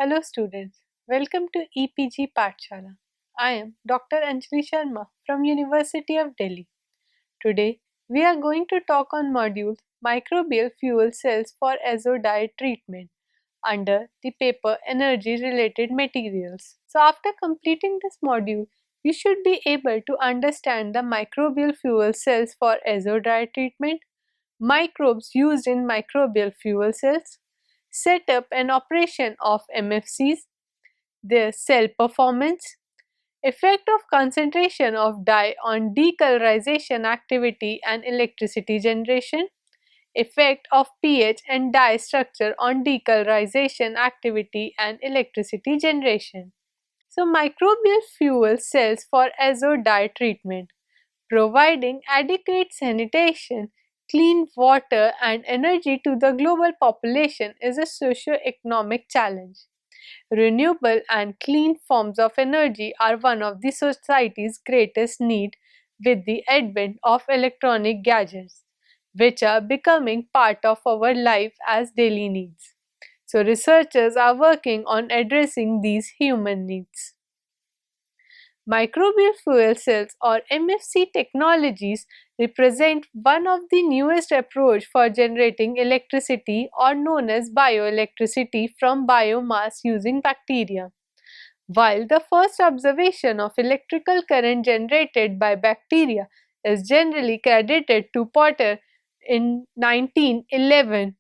Hello students, welcome to EPG Pathshala. I am Dr. Anjali Sharma from University of Delhi. Today we are going to talk on module Microbial Fuel Cells for Azodide Treatment under the paper Energy Related Materials. So after completing this module, you should be able to understand the microbial fuel cells for azodide treatment, microbes used in microbial fuel cells, setup and operation of MFCs, their cell performance, effect of concentration of dye on decolorization activity and electricity generation, effect of pH and dye structure on decolorization activity and electricity generation. So microbial fuel cells for azodide treatment, providing adequate sanitation, clean water and energy to the global population is a socio-economic challenge. Renewable and clean forms of energy are one of the society's greatest need with the advent of electronic gadgets, which are becoming part of our life as daily needs. So researchers are working on addressing these human needs. Microbial fuel cells or MFC technologies represent one of the newest approach for generating electricity or known as bioelectricity from biomass using bacteria. While the first observation of electrical current generated by bacteria is generally credited to Potter in 1911,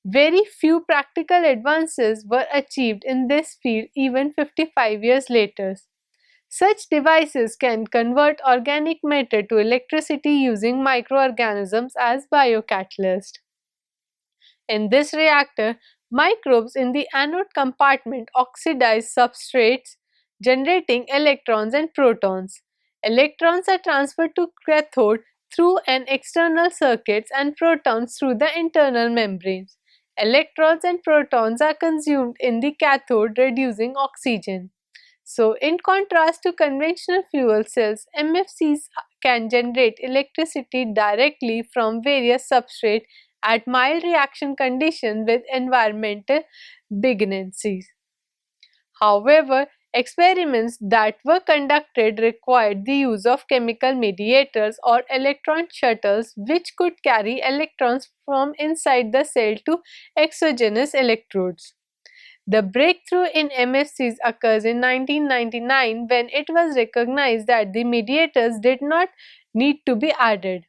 very few practical advances were achieved in this field even 55 years later. Such devices can convert organic matter to electricity using microorganisms as biocatalyst. In this reactor, microbes in the anode compartment oxidize substrates, generating electrons and protons. Electrons are transferred to cathode through an external circuit and protons through the internal membranes. Electrons and protons are consumed in the cathode, reducing oxygen. So, in contrast to conventional fuel cells, MFCs can generate electricity directly from various substrates at mild reaction conditions with environmental benignancies. However, experiments that were conducted required the use of chemical mediators or electron shuttles which could carry electrons from inside the cell to exogenous electrodes. The breakthrough in MFCs occurs in 1999 when it was recognized that the mediators did not need to be added.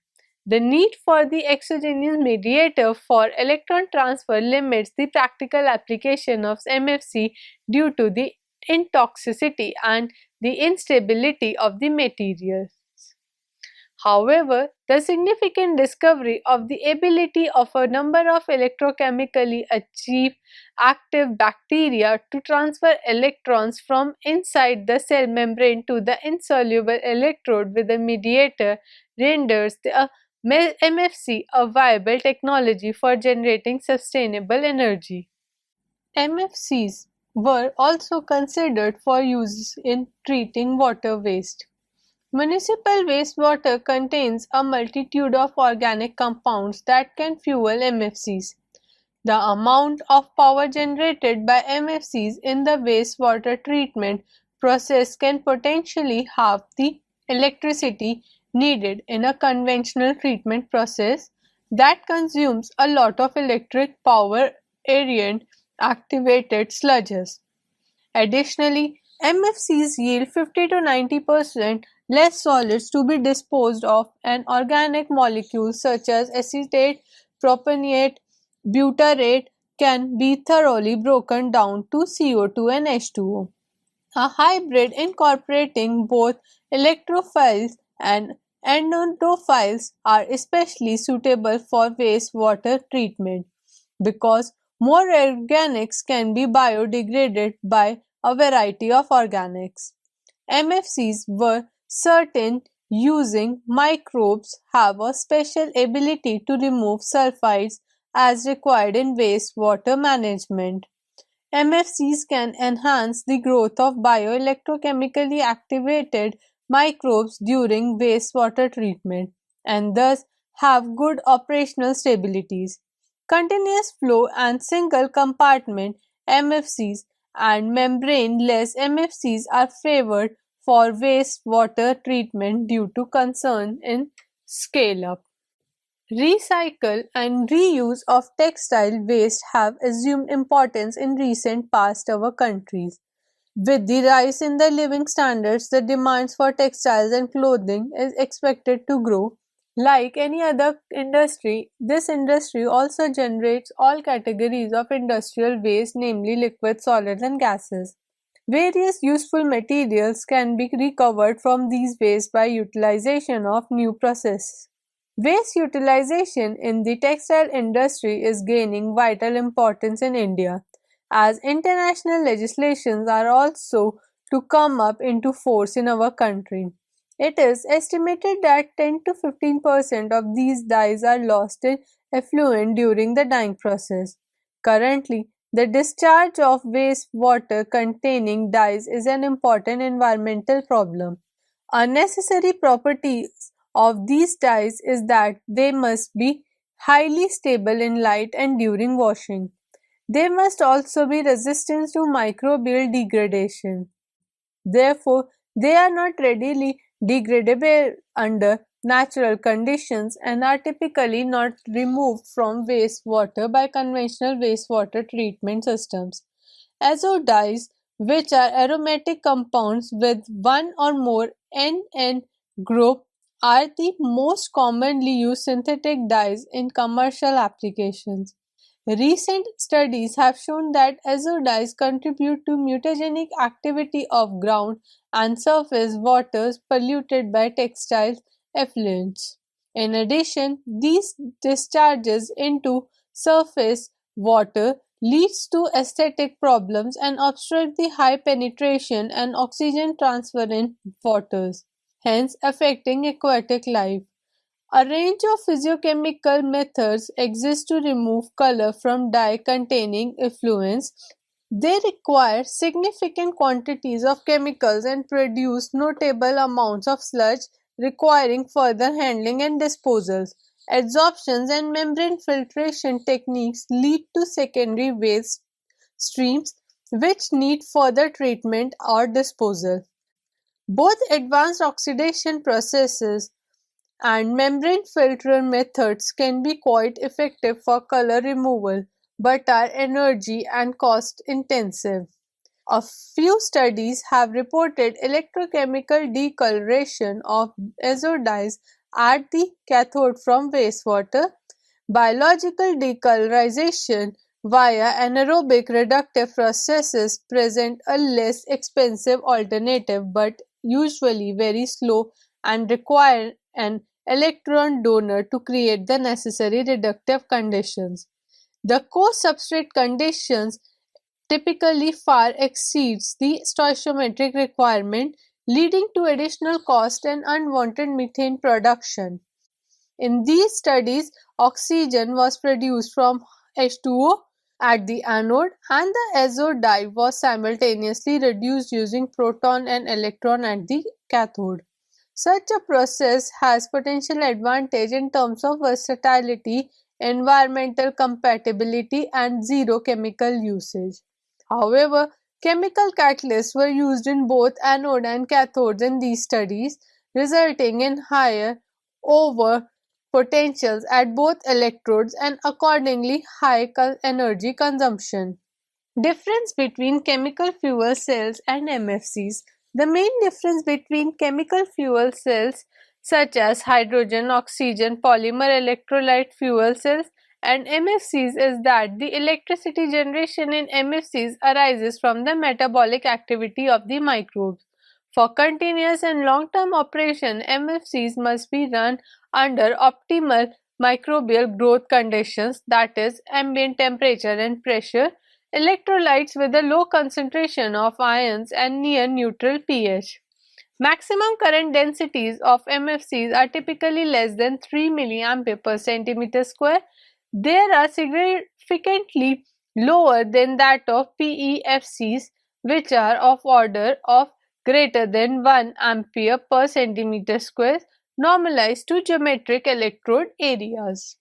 The need for the exogenous mediator for electron transfer limits the practical application of MFC due to the intoxicity and the instability of the materials. However, the significant discovery of the ability of a number of electrochemically active bacteria to transfer electrons from inside the cell membrane to the insoluble electrode with a mediator renders the MFC a viable technology for generating sustainable energy. MFCs were also considered for use in treating water waste. Municipal wastewater contains a multitude of organic compounds that can fuel MFCs. The amount of power generated by MFCs in the wastewater treatment process can potentially halve the electricity needed in a conventional treatment process that consumes a lot of electric power orient activated sludges. Additionally, MFCs yield 50 to 90% less solids to be disposed of, and organic molecules such as acetate, propionate, butyrate can be thoroughly broken down to CO2 and H2O. A hybrid incorporating both electrophiles and endotrophiles are especially suitable for wastewater treatment because more organics can be biodegraded by a variety of organics. MFCs were certain using microbes have a special ability to remove sulfides as required in wastewater management. MFCs can enhance the growth of bioelectrochemically activated microbes during wastewater treatment and thus have good operational stabilities. Continuous flow and single compartment MFCs and membrane-less MFCs are favored for wastewater treatment due to concern in scale-up. Recycle and reuse of textile waste have assumed importance in recent past our countries. With the rise in the living standards, the demands for textiles and clothing is expected to grow. Like any other industry, this industry also generates all categories of industrial waste, namely liquid, solids, and gases. Various useful materials can be recovered from these wastes by utilization of new processes. Waste utilization in the textile industry is gaining vital importance in India, as international legislations are also to come up into force in our country. It is estimated that 10 to 15% of these dyes are lost in effluent during the dyeing process. Currently, the discharge of wastewater containing dyes is an important environmental problem. Unnecessary properties of these dyes is that they must be highly stable in light and during washing. They must also be resistant to microbial degradation. Therefore, they are not readily degradable under natural conditions and are typically not removed from wastewater by conventional wastewater treatment systems. Azo dyes, which are aromatic compounds with one or more NN group, are the most commonly used synthetic dyes in commercial applications. Recent studies have shown that azo dyes contribute to mutagenic activity of ground and surface waters polluted by textile effluents. In addition, these discharges into surface water leads to aesthetic problems and obstruct the high penetration and oxygen transfer in waters, hence affecting aquatic life. A range of physiochemical methods exist to remove color from dye containing effluents. They require significant quantities of chemicals and produce notable amounts of sludge, requiring further handling and disposal. Adsorptions and membrane filtration techniques lead to secondary waste streams which need further treatment or disposal. Both advanced oxidation processes and membrane filter methods can be quite effective for color removal but are energy and cost intensive. A few studies have reported electrochemical decoloration of azo dyes at the cathode from wastewater. Biological decolorization via anaerobic reductive processes present a less expensive alternative but usually very slow and require an electron donor to create the necessary reductive conditions. The co-substrate conditions typically far exceeds the stoichiometric requirement, leading to additional cost and unwanted methane production. In these studies, oxygen was produced from H2O at the anode and the azo dye was simultaneously reduced using proton and electron at the cathode. Such a process has potential advantage in terms of versatility, environmental compatibility, and zero chemical usage. However, chemical catalysts were used in both anode and cathodes in these studies, resulting in higher over potentials at both electrodes and accordingly high energy consumption. Difference between chemical fuel cells and MFCs. The main difference between chemical fuel cells such as hydrogen, oxygen, polymer electrolyte fuel cells and MFCs is that the electricity generation in MFCs arises from the metabolic activity of the microbes. For continuous and long-term operation, MFCs must be run under optimal microbial growth conditions, that is ambient temperature and pressure, electrolytes with a low concentration of ions and near neutral pH. Maximum current densities of MFCs are typically less than 3 mA per centimeter square. They are significantly lower than that of PEFCs, which are of order of greater than 1 ampere per centimeter square, normalized to geometric electrode areas.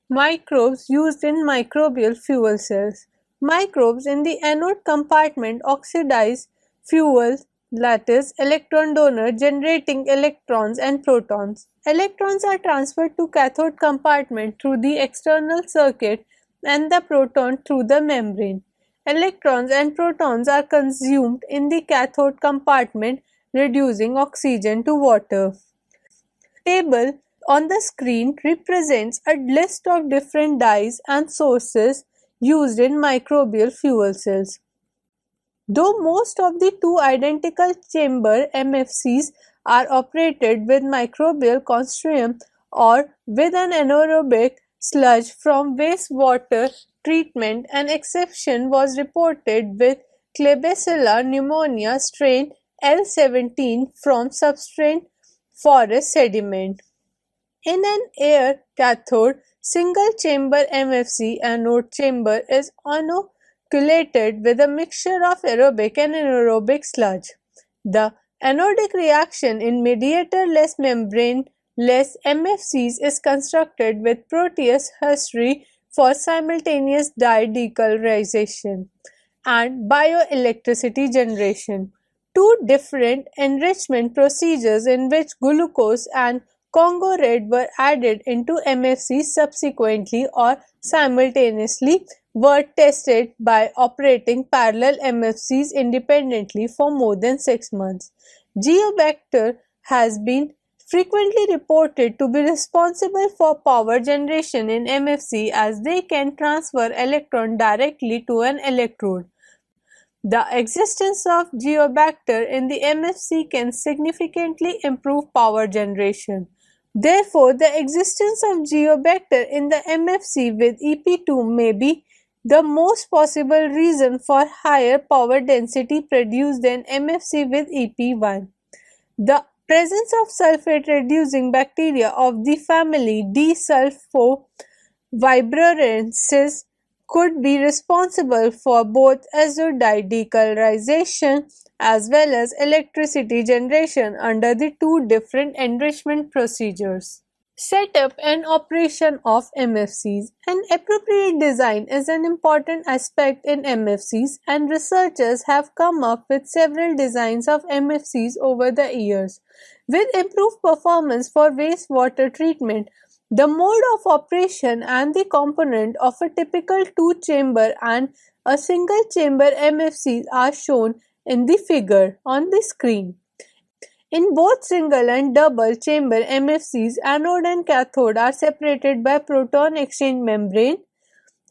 Microbes used in microbial fuel cells. Microbes in the anode compartment oxidize fuel lattice electron donor generating electrons and protons. Electrons are transferred to cathode compartment through the external circuit and the proton through the membrane. Electrons and protons are consumed in the cathode compartment, reducing oxygen to water. Table on the screen represents a list of different dyes and sources used in microbial fuel cells. Though most of the two identical chamber MFCs are operated with microbial consortium or with an anaerobic sludge from wastewater treatment, an exception was reported with Klebsiella pneumonia strain L17 from substrain forest sediment. In an air cathode, single-chamber MFC anode chamber is inoculated with a mixture of aerobic and anaerobic sludge. The anodic reaction in mediator-less membrane-less MFCs is constructed with Proteus history for simultaneous dye decolorization and bioelectricity generation. Two different enrichment procedures in which glucose and Congo red were added into MFCs subsequently or simultaneously were tested by operating parallel MFCs independently for more than 6 months. Geobacter has been frequently reported to be responsible for power generation in MFC as they can transfer electron directly to an electrode. The existence of Geobacter in the MFC can significantly improve power generation. Therefore, the existence of Geobacter in the MFC with EP2 may be the most possible reason for higher power density produced than MFC with EP1. The presence of sulfate-reducing bacteria of the family D-sulfovibrio could be responsible for both azure-dye decolorization as well as electricity generation under the two different enrichment procedures. Setup and operation of MFCs. An appropriate design is an important aspect in MFCs, and researchers have come up with several designs of MFCs over the years. With improved performance for wastewater treatment, the mode of operation and the component of a typical two-chamber and a single-chamber MFCs are shown in the figure on the screen. In both single and double chamber MFCs, anode and cathode are separated by proton exchange membrane.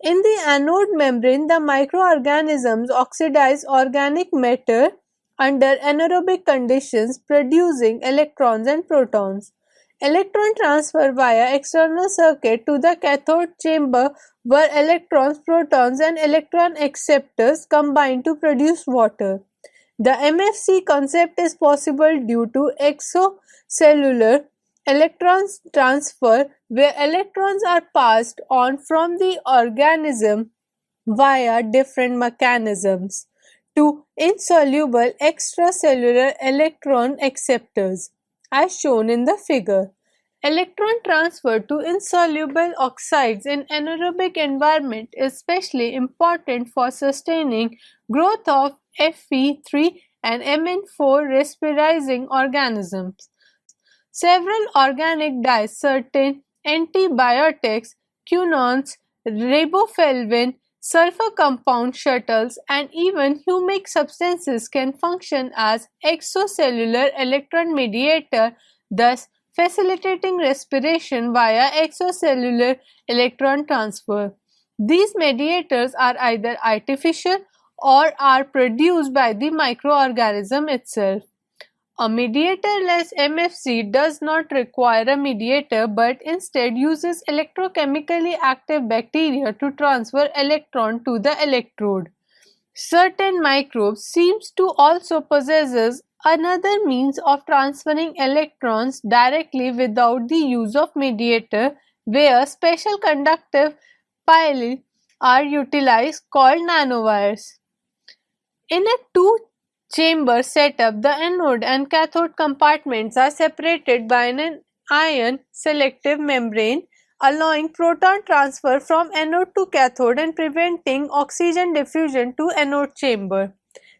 In the anode membrane, the microorganisms oxidize organic matter under anaerobic conditions, producing electrons and protons. Electron transfer via external circuit to the cathode chamber where electrons, protons and electron acceptors combine to produce water. The MFC concept is possible due to exocellular electron transfer, where electrons are passed on from the organism via different mechanisms to insoluble extracellular electron acceptors, as shown in the figure. Electron transfer to insoluble oxides in anaerobic environment is especially important for sustaining growth of Fe3 and Mn4 respirizing organisms. Several organic dyes, certain antibiotics, quinones, riboflavin, sulfur compound shuttles, and even humic substances can function as exocellular electron mediator, thus facilitating respiration via exocellular electron transfer. These mediators are either artificial or are produced by the microorganism itself. A mediator-less MFC does not require a mediator but instead uses electrochemically active bacteria to transfer electron to the electrode. Certain microbes seems to also possesses another means of transferring electrons directly without the use of mediator, where special conductive pili are utilized called nanowires. In a two-chamber setup, the anode and cathode compartments are separated by an ion selective membrane. allowing proton transfer from anode to cathode and preventing oxygen diffusion to anode chamber.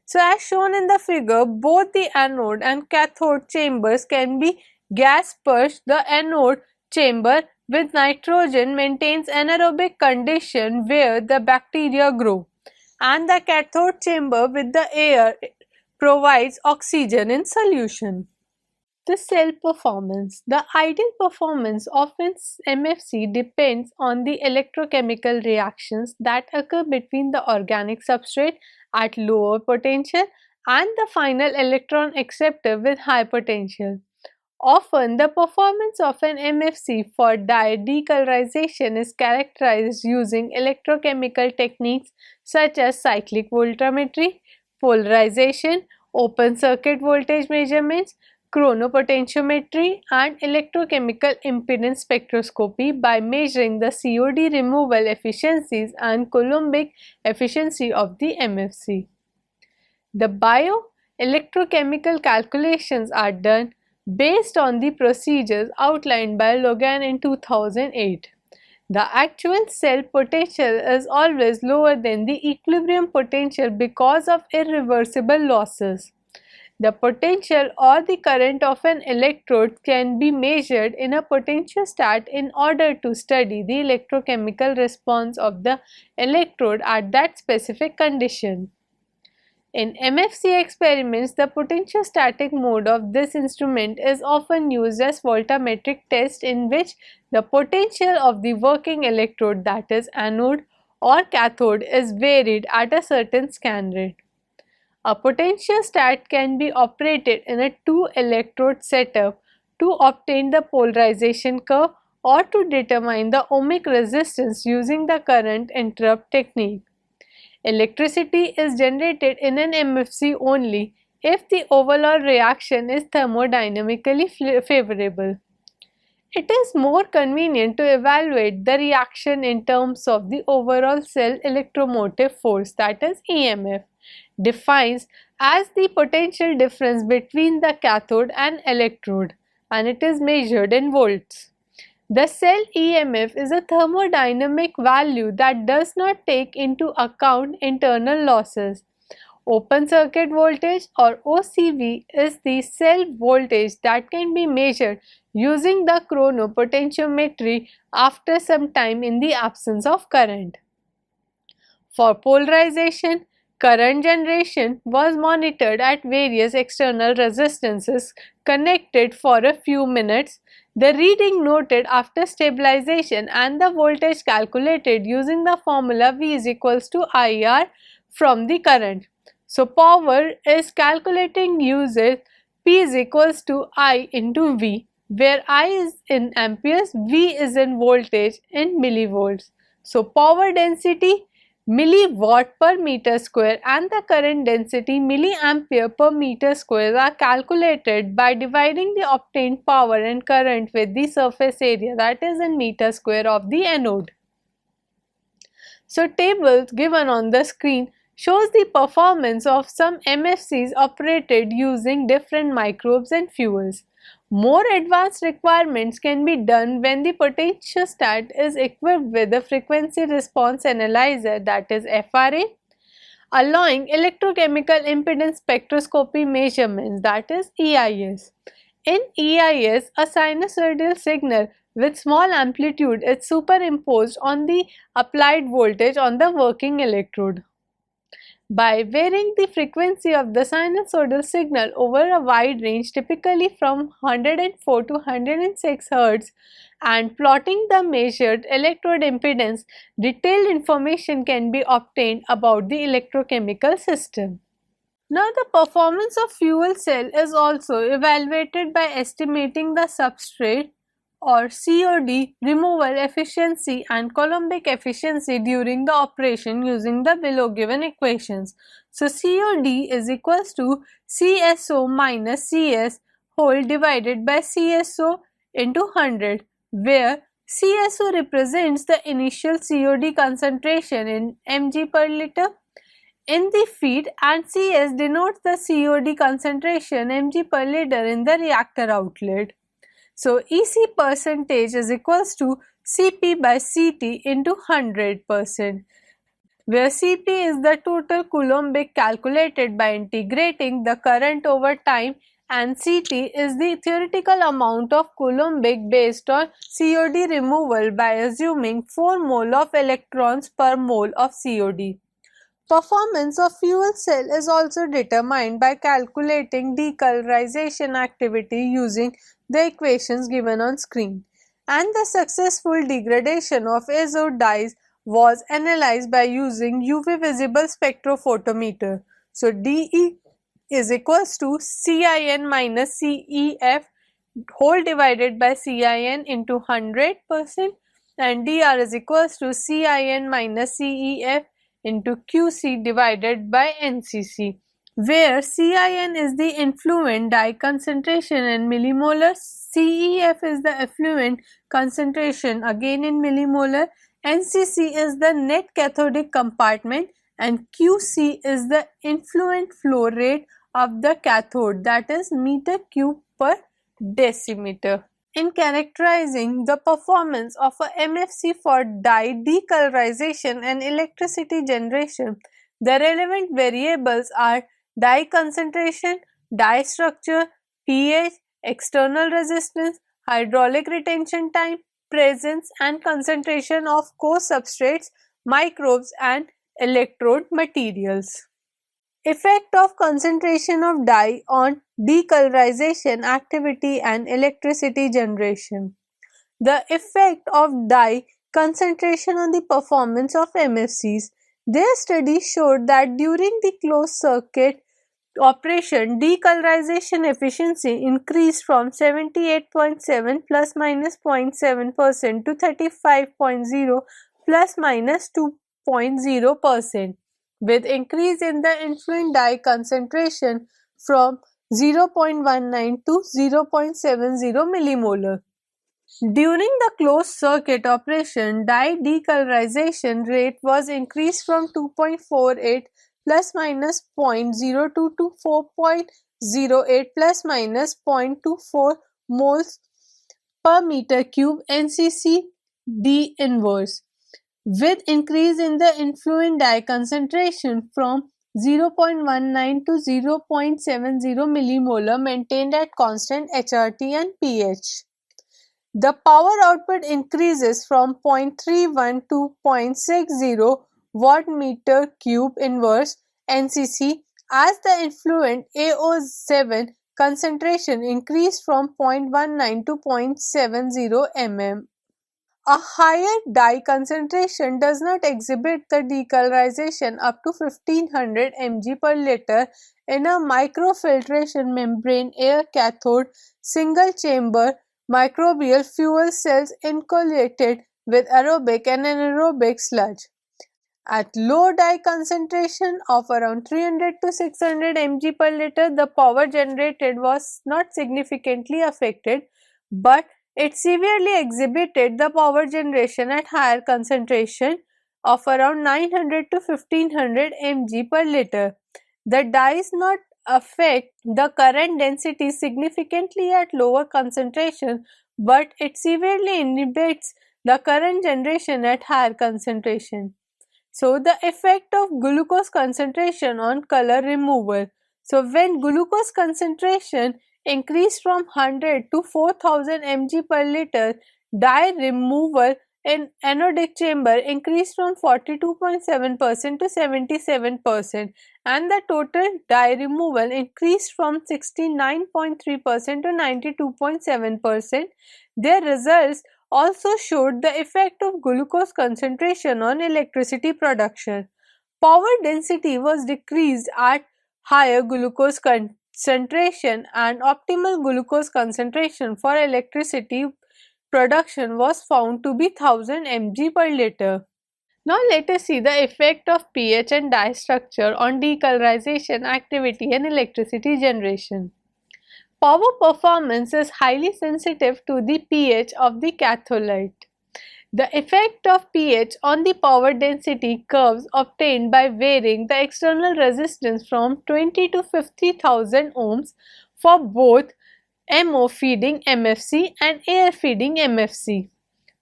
So as shown in the figure, both the anode and cathode chambers can be gas purged. The anode chamber with nitrogen maintains anaerobic condition where the bacteria grow, and the cathode chamber with the air provides oxygen in solution. The cell performance. The ideal performance of an MFC depends on the electrochemical reactions that occur between the organic substrate at lower potential and the final electron acceptor with high potential. Often, the performance of an MFC for dye decolorization is characterized using electrochemical techniques such as cyclic voltammetry, polarization, open circuit voltage measurements, chronopotentiometry, and electrochemical impedance spectroscopy by measuring the COD removal efficiencies and Coulombic efficiency of the MFC. The bioelectrochemical calculations are done based on the procedures outlined by Logan in 2008. The actual cell potential is always lower than the equilibrium potential because of irreversible losses. The potential or the current of an electrode can be measured in a potentiostat in order to study the electrochemical response of the electrode at that specific condition. In MFC experiments, the potentiostatic mode of this instrument is often used as voltammetric test in which the potential of the working electrode, that is anode or cathode, is varied at a certain scan rate. A potentiostat can be operated in a two-electrode setup to obtain the polarization curve or to determine the ohmic resistance using the current interrupt technique. Electricity is generated in an MFC only if the overall reaction is thermodynamically favorable. It is more convenient to evaluate the reaction in terms of the overall cell electromotive force, that is EMF, defined as the potential difference between the cathode and electrode, and it is measured in volts. The cell EMF is a thermodynamic value that does not take into account internal losses. Open circuit voltage or OCV is the cell voltage that can be measured using the chronopotentiometry after some time in the absence of current. For polarization, current generation was monitored at various external resistances connected for a few minutes, the reading noted after stabilization, and the voltage calculated using the formula V is equals to IR from the current. So power is calculating uses P is equals to I into V, where I is in amperes, V is in voltage in millivolts. So power density milliwatt per meter square and the current density milliampere per meter square are calculated by dividing the obtained power and current with the surface area, that is in meter square, of the anode. So tables given on the screen shows the performance of some MFCs operated using different microbes and fuels. More advanced requirements can be done when the potentiostat is equipped with a frequency response analyzer, that is FRA, allowing electrochemical impedance spectroscopy measurements, that is EIS. In EIS, a sinusoidal signal with small amplitude is superimposed on the applied voltage on the working electrode. By varying the frequency of the sinusoidal signal over a wide range, typically from 104 to 106 Hz, and plotting the measured electrode impedance, detailed information can be obtained about the electrochemical system. Now, the performance of fuel cell is also evaluated by estimating the substrate or COD removal efficiency and Coulombic efficiency during the operation using the below given equations. So, COD is equals to CSO minus CS whole divided by CSO into 100, where CSO represents the initial COD concentration in mg per liter in the feed, and CS denotes the COD concentration mg per liter in the reactor outlet. So EC percentage is equals to Cp by Ct into 100%, where Cp is the total Coulombic calculated by integrating the current over time and Ct is the theoretical amount of Coulombic based on COD removal by assuming 4 mole of electrons per mole of COD. Performance of fuel cell is also determined by calculating decolorization activity using the equations given on screen, and the successful degradation of azo dyes was analyzed by using UV visible spectrophotometer. So DE is equals to CIN minus CEF whole divided by CIN into 100%, and DR is equals to CIN minus CEF into QC divided by NCC, where CIN is the influent dye concentration in millimolar, CEF is the effluent concentration again in millimolar, NCC is the net cathodic compartment, and QC is the influent flow rate of the cathode, that is meter cube per decimeter. In characterizing the performance of a MFC for dye decolorization and electricity generation, the relevant variables are dye concentration, dye structure, pH, external resistance, hydraulic retention time, presence and concentration of co-substrates, microbes and electrode materials. Effect of concentration of dye on decolorization activity and electricity generation. The effect of dye concentration on the performance of MFCs. Their study showed that during the closed circuit operation, decolorization efficiency increased from 78.7 plus minus 0.7% to 35.0 plus minus 2.0%, with increase in the influent dye concentration from 0.19 to 0.70 millimolar. During the closed circuit operation, dye decolorization rate was increased from 2.48 plus minus 0.02 to 4.08 plus minus 0.24 moles per meter cube NCC D inverse, with increase in the influent dye concentration from 0.19 to 0.70 millimolar maintained at constant HRT and pH. The power output increases from 0.31 to 0.60 watt meter cube inverse NCC as the influent AO7 concentration increased from 0.19 to 0.70 mm. A higher dye concentration does not exhibit the decolorization up to 1500 mg per liter in a microfiltration membrane air cathode single chamber microbial fuel cells inoculated with aerobic and anaerobic sludge. At low dye concentration of around 300 to 600 mg per liter, the power generated was not significantly affected, but it severely exhibited the power generation at higher concentration of around 900 to 1500 mg per liter. The dyes not affect the current density significantly at lower concentration, but it severely inhibits the current generation at higher concentration. So, the effect of glucose concentration on color removal. So, when glucose concentration increased from 100 to 4000 mg per liter, dye removal in anodic chamber increased from 42.7% to 77%, and the total dye removal increased from 69.3% to 92.7%. Their results also showed the effect of glucose concentration on electricity production. Power density was decreased at higher glucose concentration, and optimal glucose concentration for electricity production was found to be 1000 mg per liter. Now let us see the effect of pH and dye structure on decolorization activity and electricity generation. Power performance is highly sensitive to the pH of the catholyte. The effect of pH on the power density curves obtained by varying the external resistance from 20 to 50,000 ohms for both MO feeding MFC and air feeding MFC.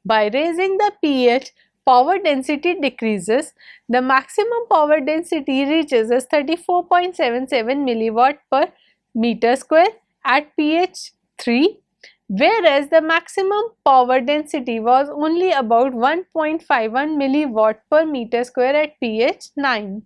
By raising the pH, power density decreases. The maximum power density reaches as 34.77 milliwatt per meter square at pH 3, whereas the maximum power density was only about 1.51 milliwatt per meter square at pH 9.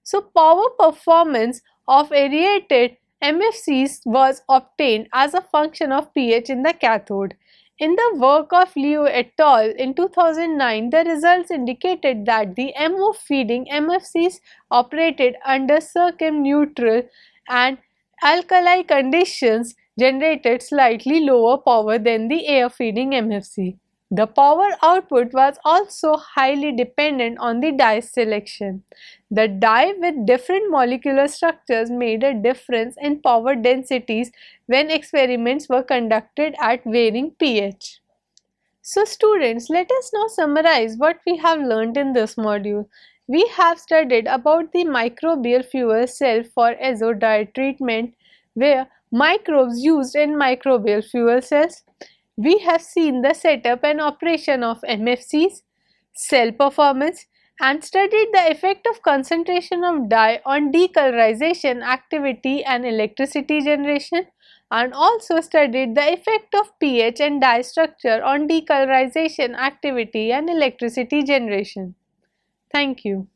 So, power performance of aerated MFCs was obtained as a function of pH in the cathode. In the work of Liu et al. In 2009, the results indicated that the MO feeding MFCs operated under circumneutral and alkali conditions generated slightly lower power than the air feeding MFC. The power output was also highly dependent on the dye selection. The dye with different molecular structures made a difference in power densities when experiments were conducted at varying pH. So students, let us now summarize what we have learned in this module. We have studied about the microbial fuel cell for azo dye treatment, where microbes used in microbial fuel cells. We have seen the setup and operation of MFCs, cell performance, and studied the effect of concentration of dye on decolorization activity and electricity generation, and also studied the effect of pH and dye structure on decolorization activity and electricity generation. Thank you.